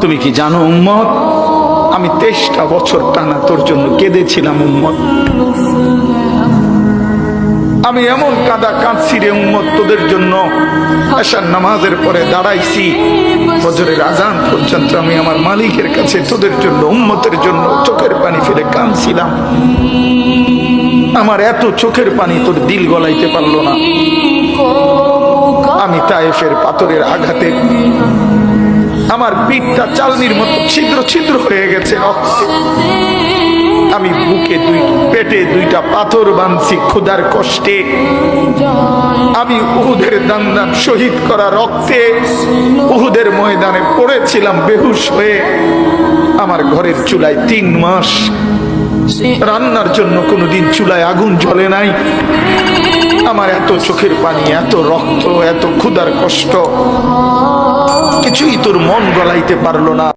তুমি কি জানো উম্মত, আমি 23টা বছর টানা তোর জন্য কেঁদেছিলাম উম্মত। আমি এমন কাঁদা কাঁদছি রে উম্মত তোদের জন্য। এশার নামাজের পরে দাঁড়াইছি, ফজরের আজান পর্যন্ত আমি আমার মালিকের কাছে তোদের জন্য, উম্মতের জন্য চোখের পানি ফেলে কাঁদছিলাম। আমার এত চোখের পানি তোর দিল গলাইতে পারলো না। আমি তায়েফের পাথরের আঘাতে আমার পিঠটা চালনির মতো ছিদ্র ছিদ্র হয়ে গেছে রক্তে। আমি বুকে পেটে 2টা পাথর বাঁধছি ক্ষুধার কষ্টে। আমি উহুদের দান শহীদ করা রক্তে উহুদের ময়দানে পড়েছিলাম বেহুশ হয়ে। আমার ঘরের চুলায় 3 মাস রান্নার জন্য কোনোদিন চুলায় আগুন জ্বলে নাই। আমার এত চোখের পানি, এত রক্ত, এত ক্ষুধার কষ্ট, কিছুই তোর মন গলাইতে পারলো না।